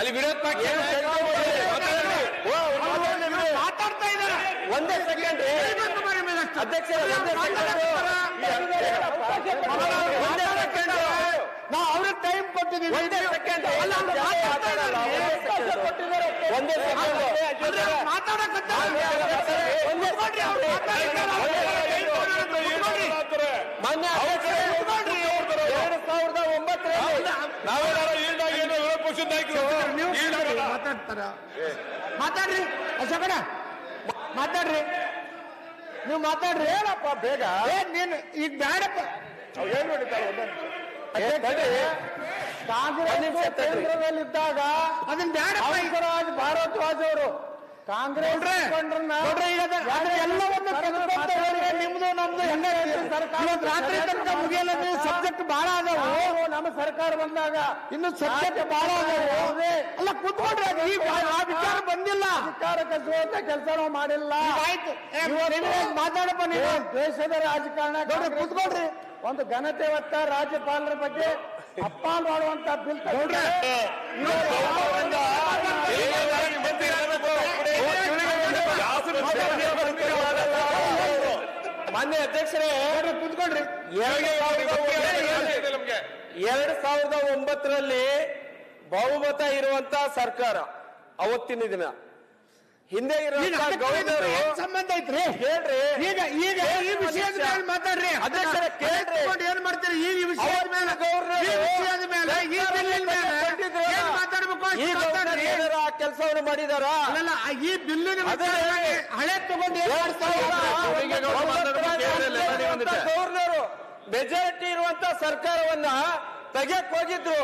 ಅಲ್ಲಿ ವಿರೋಧ ಪಕ್ಷ ಮಾತಾಡ್ತಾ ಇದ್ದಾರೆ. ಒಂದೇ ಸೆಕೆಂಡ್ ಅಧ್ಯಕ್ಷ, ನಾವು ಅವ್ರಿಗೆ ಟೈಮ್ ಕೊಟ್ಟಿದ್ದೀವಿ. ಒಂದೇ ಸೆಕೆಂಡ್ ಒಂದೇ ಮಾನ್ಯ 2009 ನಾವೆಲ್ಲ ವಿರೋಧ ಪಕ್ಷದ ನಾಯಕರು ಮಾತಾಡ್ತಾರ. ಮಾತಾಡ್ರಿ ಅಶೋಕಣ್ಣ, ಮಾತಾಡ್ರಿ, ನೀವು ಮಾತಾಡ್ರಿ. ಹೇಳಪ್ಪ ಬೇಗ. ನೀನು ಈಗ ಬೇಡಪ್ಪ. ಏನ್ ನೋಡಿದ್ದಾರೆ ಕಾಂಗ್ರೆಸ್ ಕೇಂದ್ರದಲ್ಲಿದ್ದಾಗ ಅದನ್ನ ಬೇಡ. ಭಾರದ್ವಾಜ್ ಅವರು ಕಾಂಗ್ರೆಸ್ ನಿಮ್ದು ನಮ್ದು ರಾತ್ರಿ ತನಕ ಮುಗಿಯಲ್ಲ. ಸಬ್ಜೆಕ್ಟ್ ಬಹಳ ಅದಾವು. ನಮ್ಮ ಸರ್ಕಾರ ಬಂದಾಗ ಇನ್ನು ಸಬ್ಜೆಕ್ಟ್ ಬಹಳ ಅದಾವು. ಅಲ್ಲ ಕೂತ್ಕೊಂಡ್ರೆ ಈಗ ಆ ವಿಚಾರ ಬಂದಿಲ್ಲ. ಅಧಿಕಾರ ಕಸುವಂತ ಕೆಲಸ ನಾವು ಮಾಡಿಲ್ಲ. ಆಯ್ತು, ಮಾತಾಡಪ್ಪ. ನೀವು ದೇಶದ ರಾಜಕಾರಣ ಕೂತ್ಕೊಳ್ರಿ. ಒಂದು ಘನತೆ ಹೊತ್ತ ರಾಜ್ಯಪಾಲರ ಬಗ್ಗೆ ಅಪ್ಪಾಲ್ ಮಾಡುವಂತ ಬಿಲ್ ಮಾನ್ಯ ಅಧ್ಯಕ್ಷರೇ ಕೂತ್ಕೊಳ್ರಿ. 2009 ಬಹುಮತ ಇರುವಂತ ಸರ್ಕಾರ ಅವತ್ತಿನ ದಿನ. ಹಿಂದೆ ಇರುವಂತ ಗವರ್ನರ್ ಸಂಬಂಧ ಐತ್ರಿ. ಹೇಳ್ರಿ ಈಗ ಈಗ ಈ ವಿಷಯದ ಮೇಲೆ ಮಾತಾಡ್ರಿ. ಅಧ್ಯಕ್ಷರ ಕೇಳ್ರಿ, ಏನ್ ಮಾಡ್ತೀರಿ ಈ ವಿಷಯದ ಮೇಲೆ? ಗವರ್ನರ್ ವಿಷಯದ ಮೇಲೆ ಈ ಬಿಲ್ಲಿನ ಮೇಲೆ ಏನ್ ಮಾತಾಡ್ಬೇಕು? ಏನಾರ ಆ ಕೆಲಸವನ್ನು ಮಾಡಿದಾರ? ಅಲ್ಲ, ಈ ಬಿಲ್ಲಿನ ಹಳೆ ತಗೊಂಡು ಗವರ್ನರ್ ಮೆಜಾರಿಟಿ ಇರುವಂತ ಸರ್ಕಾರವನ್ನ ತೆಗೆಯಕ್ ಹೋಗಿದ್ರು.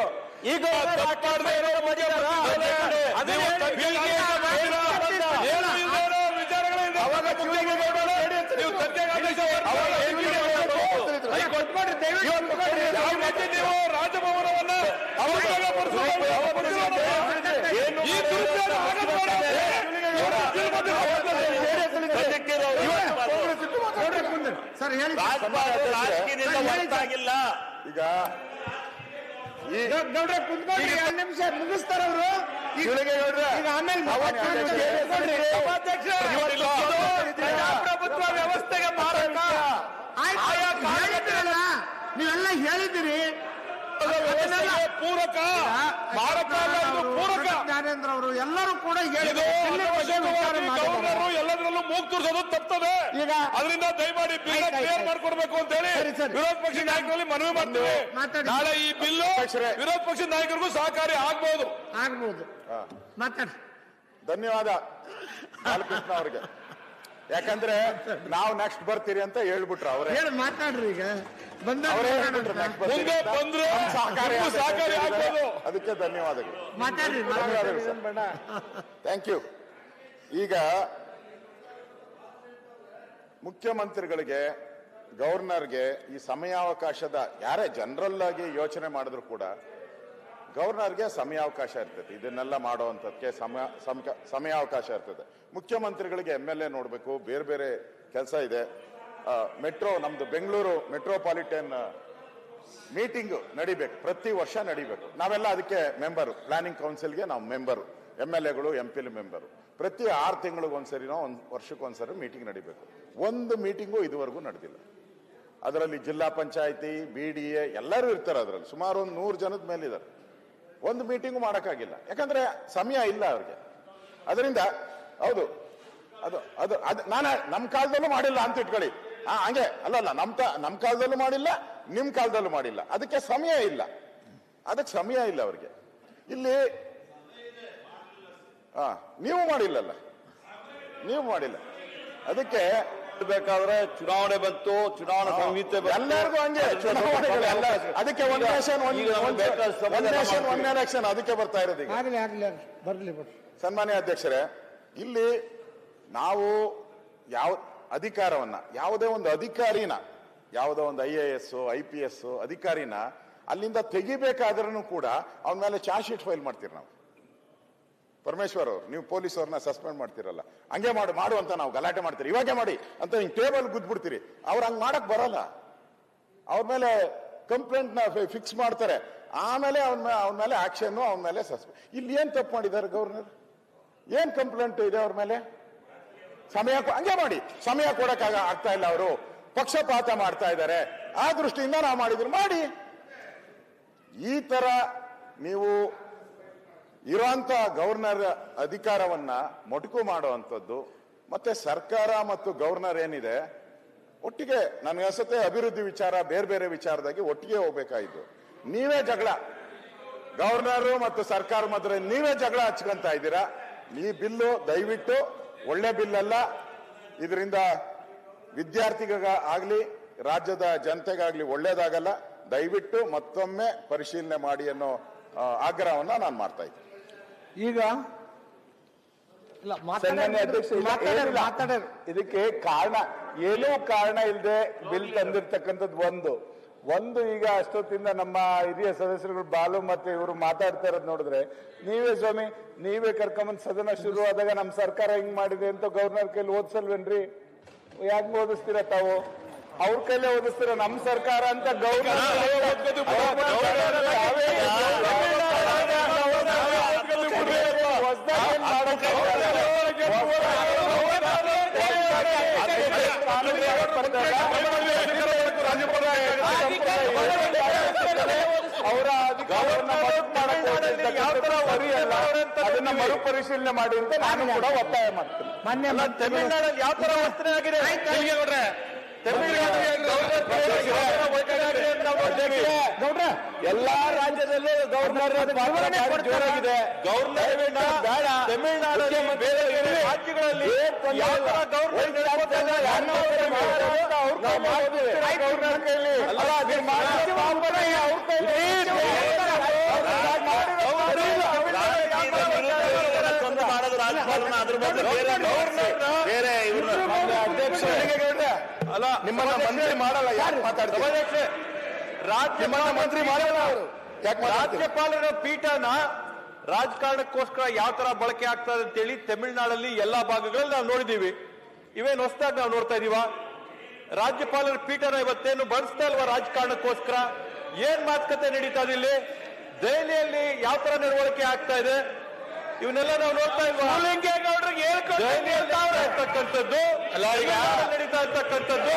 ಈಗ ರಾಜಭವನವನ್ನ ಸರ್ ಹೇಳಿ. ರಾಜಕೀಯದಿಂದ ಈಗ ನೋಡ್ರೆ ಕುತ್ಕೊಂಡು 2 ನಿಮಿಷ ಮುಗಿಸ್ತಾರ ಅವರು. ಈಗ ಆಮೇಲೆ ಪ್ರಜಾಪ್ರಭುತ್ವ ವ್ಯವಸ್ಥೆಗೆ ಮಾರಕ ನೀವೆಲ್ಲ ಹೇಳಿದಿರಿ. ಪೂರಕ ಪೂರಕ ಜ್ಞಾನೇಂದ್ರ ಅವರು ಎಲ್ಲರೂ ಕೂಡ ಎಲ್ಲದರಲ್ಲೂ ಮೂಗ್ ತೋರಿಸೋದು ತಪ್ಪದೆ. ಈಗ ಅದರಿಂದ ದಯಮಾಡಿ ಬಿಲ್ ಕ್ಲಿಯರ್ ಮಾಡ್ಕೊಡ್ಬೇಕು ಅಂತ ಹೇಳಿ ವಿರೋಧ ಪಕ್ಷದ ನಾಯಕರಲ್ಲಿ ಮನವಿ ಮಾಡ್ತೀವಿ. ನಾಳೆ ಈ ಬಿಲ್ ವಿರೋಧ ಪಕ್ಷದ ನಾಯಕರಿಗೂ ಸಹಕಾರಿ ಆಗ್ಬಹುದು. ಮಾತಾಡಿ. ಧನ್ಯವಾದ ಬಾಲಕೃಷ್ಣ ಅವ್ರಿಗೆ. ಯಾಕಂದ್ರೆ ನಾವು ನೆಕ್ಸ್ಟ್ ಬರ್ತೀರಿ ಅಂತ ಹೇಳ್ಬಿಟ್ರು ಅವ್ರೆ. ಮಾತಾಡ್ರಿ. ಈಗ ಸಹಕಾರಿ ಆಗ್ಬೋದು. ಅದಕ್ಕೆ ಧನ್ಯವಾದಗಳು. ಧನ್ಯವಾದಗಳು ಸರ್. Thank you. ಈಗ ಮುಖ್ಯಮಂತ್ರಿಗಳಿಗೆ, ಗವರ್ನರ್ಗೆ ಈ ಸಮಯಾವಕಾಶದ ಯಾರೇ ಜನರಲ್ ಆಗಿ ಯೋಚನೆ ಮಾಡಿದ್ರು ಕೂಡ ಗವರ್ನರ್ಗೆ ಸಮಯಾವಕಾಶ ಇರ್ತದೆ. ಇದನ್ನೆಲ್ಲ ಮಾಡುವಂಥದ್ದಕ್ಕೆ ಸಮಯಾವಕಾಶ ಇರ್ತದೆ. ಮುಖ್ಯಮಂತ್ರಿಗಳಿಗೆ MLA ನೋಡಬೇಕು, ಬೇರೆ ಬೇರೆ ಕೆಲಸ ಇದೆ. ಮೆಟ್ರೋ, ನಮ್ದು ಬೆಂಗಳೂರು ಮೆಟ್ರೋಪಾಲಿಟನ್ ಮೀಟಿಂಗ್ ನಡಿಬೇಕು, ಪ್ರತಿ ವರ್ಷ ನಡಿಬೇಕು. ನಾವೆಲ್ಲ ಅದಕ್ಕೆ ಮೆಂಬರು, ಪ್ಲಾನಿಂಗ್ ಕೌನ್ಸಿಲ್ಗೆ ನಾವು ಮೆಂಬರು, MLAಗಳು MP ಮೆಂಬರು. ಪ್ರತಿ 6 ತಿಂಗಳಿಗೊಂದ್ಸರಿನೋ 1 ವರ್ಷಕ್ಕೊಂದ್ಸರಿ ಮೀಟಿಂಗ್ ನಡಿಬೇಕು. ಒಂದು ಮೀಟಿಂಗು ಇದುವರೆಗೂ ನಡೆದಿಲ್ಲ. ಅದರಲ್ಲಿ ಜಿಲ್ಲಾ ಪಂಚಾಯತಿ, BDA ಎಲ್ಲರೂ ಇರ್ತಾರೆ. ಅದರಲ್ಲಿ ಸುಮಾರು ಒಂದು 100 ಜನದ ಮೇಲಿದ್ದಾರೆ. ಒಂದು ಮೀಟಿಂಗು ಮಾಡೋಕ್ಕಾಗಿಲ್ಲ, ಯಾಕಂದ್ರೆ ಸಮಯ ಇಲ್ಲ ಅವ್ರಿಗೆ. ಅದರಿಂದ ಹೌದು, ಅದು ಅದು ಅದು ನಾನು ನಮ್ಮ ಕಾಲದಲ್ಲೂ ಮಾಡಿಲ್ಲ ಅಂತ ಇಟ್ಕೊಳ್ಳಿ. ಹಂಗೆ ಅಲ್ಲಲ್ಲ, ನಮ್ಮ ಕಾಲದಲ್ಲೂ ಮಾಡಿಲ್ಲ, ನಿಮ್ಮ ಕಾಲದಲ್ಲೂ ಮಾಡಿಲ್ಲ. ಅದಕ್ಕೆ ಸಮಯ ಇಲ್ಲ, ಅದಕ್ಕೆ ಸಮಯ ಇಲ್ಲ ಅವ್ರಿಗೆ. ಇಲ್ಲಿ ನೀವು ಮಾಡಿಲ್ಲಲ್ಲ, ನೀವು ಮಾಡಿಲ್ಲ. ಅದಕ್ಕೆ ಬೇಕಾದ್ರೆ ಚುನಾವಣೆ ಬಂತು, ಚುನಾವಣಾ ಸಂಹಿತೆ ಎಲ್ಲರಿಗೂ ಹಂಗೆ ಚುನಾವಣೆಗಳೆಲ್ಲ. ಅದಕ್ಕೆ ಒನ್ ನೇಷನ್ ಒನ್ ಎಲೆಕ್ಷನ್ ಅದಕ್ಕೆ ಬರ್ತಾ ಇರೋದು. ಸನ್ಮಾನ್ಯ ಅಧ್ಯಕ್ಷರೇ, ಇಲ್ಲಿ ನಾವು ಯಾವ ಅಧಿಕಾರವನ್ನ, ಯಾವುದೇ ಒಂದು ಅಧಿಕಾರಿನ, ಯಾವುದೋ ಒಂದು IAS IPS ಅಧಿಕಾರಿನ ಅಲ್ಲಿಂದ ತೆಗಿಬೇಕಾದ್ರೂ ಕೂಡ ಅವನ ಮೇಲೆ ಚಾರ್ಜ್ ಶೀಟ್ ಫೈಲ್ ಮಾಡ್ತೀರಿ ನಾವು. ಪರಮೇಶ್ವರ್ ಅವರು, ನೀವು ಪೊಲೀಸ್ ಅವ್ರನ್ನ ಸಸ್ಪೆಂಡ್ ಮಾಡ್ತಿರಲ್ಲ, ಹಂಗೆ ಮಾಡು ಅಂತ ನಾವು ಗಲಾಟೆ ಮಾಡ್ತೀರಿ, ಇವಾಗೆ ಮಾಡಿ ಅಂತ ಹಿಂಗ್ ಟೇಬಲ್ ಗುದ್ಬಿಡ್ತೀರಿ. ಅವ್ರು ಹಂಗ್ ಮಾಡಕ್ ಬರಲ್ಲ. ಅವ್ರ ಮೇಲೆ ಕಂಪ್ಲೇಂಟ್ ನ ಫಿಕ್ಸ್ ಮಾಡ್ತಾರೆ. ಆಮೇಲೆ ಅವನ ಮೇಲೆ ಆಕ್ಷನ್, ಅವನ ಮೇಲೆ ಸಸ್ಪೆಂಡ್. ಇಲ್ಲಿ ಏನ್ ತಪ್ಪು ಮಾಡಿದ್ದಾರೆ ಗವರ್ನರ್? ಏನ್ ಕಂಪ್ಲೇಂಟ್ ಇದೆ ಅವ್ರ ಮೇಲೆ? ಸಮಯ ಹಂಗೆ ಮಾಡಿ, ಸಮಯ ಕೊಡಕ್ ಆಗ್ತಾ ಇಲ್ಲ, ಅವರು ಪಕ್ಷಪಾತ ಮಾಡ್ತಾ ಇದ್ದಾರೆ. ಆ ದೃಷ್ಟಿಯಿಂದ ನಾವು ಮಾಡಿದ್ರು ಮಾಡಿ. ಈ ತರ ನೀವು ಇರುವಂತ ಗವರ್ನರ್ ಅಧಿಕಾರವನ್ನ ಮೊಟಕು ಮಾಡುವಂಥದ್ದು, ಮತ್ತೆ ಸರ್ಕಾರ ಮತ್ತು ಗವರ್ನರ್ ಏನಿದೆ ಒಟ್ಟಿಗೆ, ನನಗೆ ಅನ್ಸುತ್ತೆ ಅಭಿವೃದ್ಧಿ ವಿಚಾರ ಬೇರೆ ಬೇರೆ ವಿಚಾರದಾಗಿ ಒಟ್ಟಿಗೆ ಹೋಗ್ಬೇಕಾಯ್ತು. ನೀವೇ ಜಗಳ, ಗವರ್ನರ್ ಮತ್ತು ಸರ್ಕಾರ ಮಧ್ಯೆ ನೀವೇ ಜಗಳ ಹಚ್ಕೊಂತ ಇದ್ದೀರಾ. ಈ ಬಿಲ್ಲು ದಯವಿಟ್ಟು ಒಳ್ಳೆ ಬಿಲ್ ಅಲ್ಲ. ಇದರಿಂದ ವಿದ್ಯಾರ್ಥಿಗಾಗ್ಲಿ ರಾಜ್ಯದ ಜನತೆಗಾಗ್ಲಿ ಒಳ್ಳೇದಾಗಲ್ಲ. ದಯವಿಟ್ಟು ಮತ್ತೊಮ್ಮೆ ಪರಿಶೀಲನೆ ಮಾಡಿ ಅನ್ನೋ ಆಗ್ರಹವನ್ನ ನಾನು ಮಾಡ್ತಾ ಇದ್ದೀನಿ. ಈಗ ಇದಕ್ಕೆ ಕಾರಣ ಏನೂ ಕಾರಣ ಇಲ್ಲದೆ ಬಿಲ್ ತಂದಿರ್ತಕ್ಕಂಥದ್ದು ಒಂದು ಈಗ ಅಷ್ಟೊತ್ತಿಂದ ನಮ್ಮ ಹಿರಿಯ ಸದಸ್ಯರುಗಳು ಬಾಲು ಮತ್ತೆ ಇವರು ಮಾತಾಡ್ತಾ ಇರೋದು ನೋಡಿದ್ರೆ, ನೀವೇ ಸ್ವಾಮಿ ನೀವೇ ಕರ್ಕೊಂಬಂದ್ ಸದನ ಶುರು ಆದಾಗ ನಮ್ಮ ಸರ್ಕಾರ ಹಿಂಗ್ ಮಾಡಿದೆ ಅಂತ ಗವರ್ನರ್ ಕೈಲಿ ಓದಿಸಲ್ವೇನ್ರಿ? ಯಾಕೆ ಓದಿಸ್ತೀರ ತಾವು? ಅವ್ರ ಕೈಲೇ ಓದಿಸ್ತೀರ. ನಮ್ಮ ಸರ್ಕಾರ ಅಂತ ಅವರ ಅಧಿಕಾರವನ್ನ ಅದನ್ನ ಮರುಪರಿಶೀಲನೆ ಮಾಡಿ ಅಂತ ನಾನು ಕೂಡ ಒತ್ತಾಯ ಮಾಡ್ತೀನಿ. ಮಾನ್ಯ ತಮಿಳುನಾಡಲ್ಲಿ ಯಾವ ತರ ವರ್ತನೆ ಆಗಿದೆ ಎಲ್ಲಾ ರಾಜ್ಯದಲ್ಲೂ ಗವರ್ನರ್ ಜೋರಾಗಿದೆ. ಗವರ್ನರ್ ಬೇಡ, ತಮಿಳುನಾಡಲ್ಲಿ ಬೇರೆ ಬೇರೆ ರಾಜ್ಯಗಳಲ್ಲಿ ಯಾವ ತರ ಅಲ್ಲ ನಿಮ್ಮನ್ನ ಮಂತ್ರಿ ಮಾಡಲ್ಲ, ಯಾರು ಮಾತಾಡ್ತಾರೆ? ಮಂತ್ರಿ ಮಾಡಲ್ಲ ಅವರು. ರಾಜ್ಯಪಾಲರ ಪೀಠನ ರಾಜಕಾರಣಕ್ಕೋಸ್ಕರ ಯಾವ ತರ ಬಳಕೆ ಆಗ್ತದೆ ಅಂತೇಳಿ ತಮಿಳುನಾಡಲ್ಲಿ ಎಲ್ಲಾ ಭಾಗಗಳಲ್ಲಿ ನಾವು ನೋಡಿದೀವಿ. ಇವೇನು ಹೊಸದಾಗಿ ನಾವು ನೋಡ್ತಾ ಇದೀವ? ರಾಜ್ಯಪಾಲರ ಪೀಠನ ಇವತ್ತೇನು ಬಳಸ್ತಾ ಇಲ್ವಾ ರಾಜಕಾರಣಕ್ಕೋಸ್ಕರ? ಏನ್ ಮಾತುಕತೆ ನಡೀತಾ ಇದೆ ಇಲ್ಲಿ? ದೆಹಲಿಯಲ್ಲಿ ಯಾವ ತರ ನಡವಳಿಕೆ ಆಗ್ತಾ ಇದೆ ಇವನ್ನೆಲ್ಲ ನಾವು ನೋಡ್ತಾ ಇಲ್ವಾ? ಇರ್ತಕ್ಕಂಥದ್ದು ನಡೀತಾ ಇರ್ತಕ್ಕಂಥದ್ದು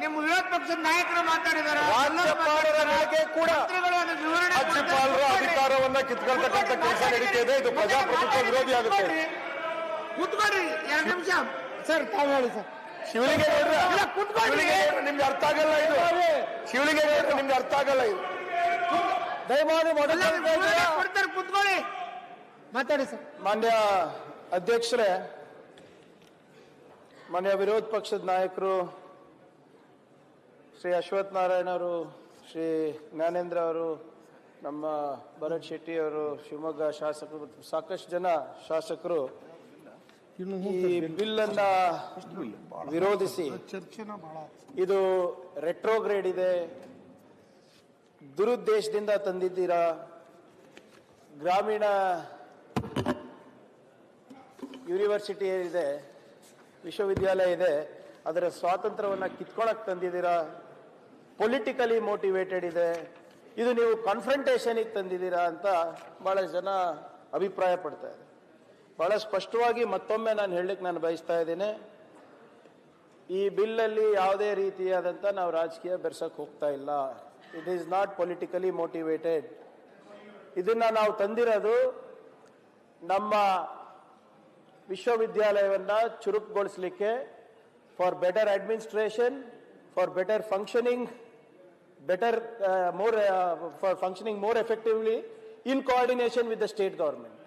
ನಿಮ್ಮ ವಿರೋಧ ಪಕ್ಷದ ನಾಯಕರು ಮಾತಾಡಿದ್ದಾರೆ. ರಾಜ್ಯಪಾಲರ ಅಧಿಕಾರವನ್ನ ಕಿತ್ಕೊಳ್ತಕ್ಕಂಥ ಕೆಲಸ ನಡೀತಿದೆ. ಇದು ಪ್ರಜಾಪ್ರಭುತ್ವ ವಿರೋಧಿ ಆಗುತ್ತೆ. ಕೂತ್ಕೊಡ್ರಿ 2 ನಿಮಿಷ ಸರ್, ತಾವು ಹೇಳಿ ಸರ್. ಶಿವಲಿಂಗೇಗೌಡರು ನಿಮ್ಗೆ ಅರ್ಥ ಆಗಲ್ಲ ಇದು. ಶಿವಲಿಂಗೇಗೌಡರು ನಿಮ್ಗೆ ಅರ್ಥ ಆಗಲ್ಲ ಇದು. ದಯಮಾಡಿ ಕೊಡ್ತಾರೆ, ಕೂತ್ಕೊಳ್ಳಿ, ಮಾತಾಡಿ ಸರ್. ಮಾನ್ಯ ಅಧ್ಯಕ್ಷರೇ, ಮಾನ್ಯ ವಿರೋಧ ಪಕ್ಷದ ನಾಯಕರು ಶ್ರೀ ಅಶ್ವಥ್ ನಾರಾಯಣ ಅವರು, ಶ್ರೀ ಜ್ಞಾನೇಂದ್ರ ಅವರು, ನಮ್ಮ ಭರತ್ ಶೆಟ್ಟಿ ಅವರು, ಶಿವಮೊಗ್ಗ ಶಾಸಕರು, ಸಾಕಷ್ಟು ಜನ ಶಾಸಕರು ಈ ಬಿಲ್ ಅನ್ನ ವಿರೋಧಿಸಿ ಇದು ರೆಟ್ರೋಗ್ರೇಡ್ ಇದೆ, ದುರುದ್ದೇಶದಿಂದ ತಂದಿದ್ದೀರಾ, ಗ್ರಾಮೀಣ ಯೂನಿವರ್ಸಿಟಿ ಇದೆ, ವಿಶ್ವವಿದ್ಯಾಲಯ ಇದೆ, ಅದರ ಸ್ವಾತಂತ್ರ್ಯವನ್ನು ಕಿತ್ಕೊಳಕ್ ತಂದಿದ್ದೀರಾ, ಪೊಲಿಟಿಕಲಿ ಮೋಟಿವೇಟೆಡ್ ಇದೆ, ಇದು ನೀವು ಕಾನ್ಫ್ರಂಟೇಷನ್ಗೆ ತಂದಿದ್ದೀರಾ ಅಂತ ಬಹಳ ಜನ ಅಭಿಪ್ರಾಯ ಪಡ್ತಾ ಇದ್ದಾರೆ. ಬಹಳ ಸ್ಪಷ್ಟವಾಗಿ ಮತ್ತೊಮ್ಮೆ ನಾನು ಹೇಳಲಿಕ್ಕೆ ನಾನು ಬಯಸ್ತಾ ಇದ್ದೇನೆ, ಈ ಬಿಲ್ಲಲ್ಲಿ ಯಾವುದೇ ರೀತಿಯಾದಂಥ ನಾವು ರಾಜಕೀಯ ಬೆರೆಸಕ್ಕೆ ಹೋಗ್ತಾ ಇಲ್ಲ. It is not politically motivated. ಇದನ್ನ ನಾವು ತಂದಿರೋದು ನಮ್ಮ ವಿಶ್ವವಿದ್ಯಾಲಯವನ್ನ ಚುರುಕುಗೊಳಿಸಲಿಕ್ಕೆ, for better administration, for better functioning, for functioning more effectively in coordination with the state government.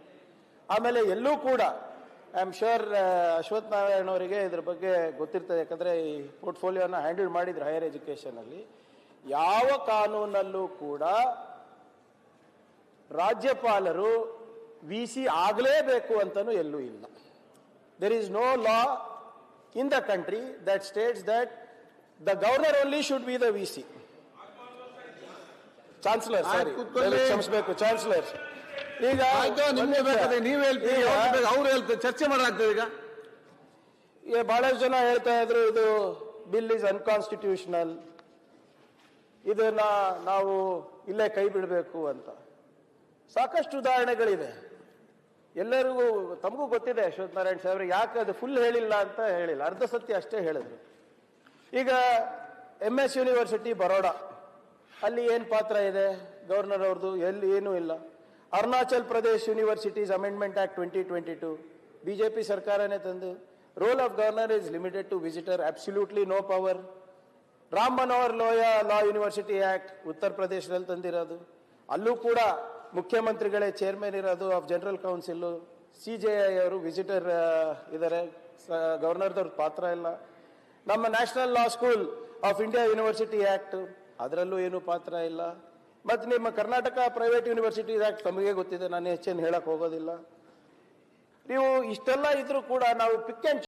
ಆಮೇಲೆ ಎಲ್ಲೂ ಕೂಡ I am sure Ashwath Narayana ಅವರಿಗೆ ಇದ್ರ ಬಗ್ಗೆ ಗೊತ್ತಿರ್ತದೆ, ಯಾಕಂದರೆ ಈ ಪೋರ್ಟ್ಫೋಲಿಯೋನ ಹ್ಯಾಂಡಲ್ ಮಾಡಿದ್ರು ಹೈಯರ್ ಎಜುಕೇಷನಲ್ಲಿ. ಯಾವ ಕಾನೂನಲ್ಲೂ ಕೂಡ ರಾಜ್ಯಪಾಲರು VC ಆಗಲೇಬೇಕು ಅಂತನೂ ಎಲ್ಲೂ ಇಲ್ಲ. There is no law in the country that states that the governor only should be the VC. Chancellor, sorry, ಕ್ಷಮಿಸಬೇಕು, ಚಾನ್ಸಲರ್. ಈಗ ನಿಮ್ಗೆ ಬೇಕಾದ್ರೆ ನೀವು ಹೇಳ್ತೀವಿ, ಅವ್ರು ಹೇಳ್ತಾರೆ, ಚರ್ಚೆ ಮಾಡಲಾಗ್ತದೆ. ಈಗ ಬಹಳಷ್ಟು ಜನ ಹೇಳ್ತಾ ಇದ್ರು ಇದು ಬಿಲ್ ಇಸ್ ಅನ್ಕಾನ್ಸ್ಟಿಟ್ಯೂಷನಲ್, ಇದನ್ನ ನಾವು ಇಲ್ಲೇ ಕೈ ಬಿಡಬೇಕು ಅಂತ. ಸಾಕಷ್ಟು ಉದಾಹರಣೆಗಳಿದೆ, ಎಲ್ಲರಿಗೂ ತಮಗೂ ಗೊತ್ತಿದೆ. ಅಶ್ವಥ್ ನಾರಾಯಣ್ ಸಾಹೇಬ್ರಿಗೆ ಯಾಕೆ ಅದು ಫುಲ್ ಹೇಳಿಲ್ಲ ಅಂತ ಹೇಳಿಲ್ಲ, ಅರ್ಧ ಸತ್ಯ ಅಷ್ಟೇ ಹೇಳಿದ್ರು. ಈಗ MS ಯೂನಿವರ್ಸಿಟಿ ಬರೋಡಾ, ಅಲ್ಲಿ ಏನು ಪಾತ್ರ ಇದೆ ಗವರ್ನರ್ ಅವ್ರದ್ದು? ಎಲ್ಲಿ ಏನೂ ಇಲ್ಲ. Arunachal Pradesh universities amendment act 2022 BJP ಸರ್ಕಾರನೇ ತಂದು, role of governor is limited to visitor, absolutely no power. Ram Manohar Lohia law university act ಉತ್ತರ ಪ್ರದೇಶದಲ್ಲಿ ತಂದಿರೋದು, ಅಲ್ಲೂ ಕೂಡ ಮುಖ್ಯಮಂತ್ರಿಗಳೇ ಚೇರ್ಮನ್ ಇರೋದು ಆಫ್ ಜನರಲ್ ಕೌನ್ಸಿಲ್. CJI ಅವರು ವಿಸಿಟರ್ ಇದ್ದಾರೆ, ಗವರ್ನರ್ದವ್ರ ಪಾತ್ರ ಇಲ್ಲ. ನಮ್ಮ national law school of India university act, ಅದರಲ್ಲೂ ಏನು ಪಾತ್ರ ಇಲ್ಲ. ಮತ್ತು ನಿಮ್ಮ ಕರ್ನಾಟಕ ಪ್ರೈವೇಟ್ ಯೂನಿವರ್ಸಿಟೀಸ್ ಆಕ್ಟ್ ತಮಗೆ ಗೊತ್ತಿದೆ, ನಾನು ಹೆಚ್ಚೇನು ಹೇಳಕ್ ಹೋಗೋದಿಲ್ಲ. ನೀವು ಇಷ್ಟೆಲ್ಲ ಇದ್ರೂ ಕೂಡ ನಾವು ಪಿಕ್ ಅಂಡ್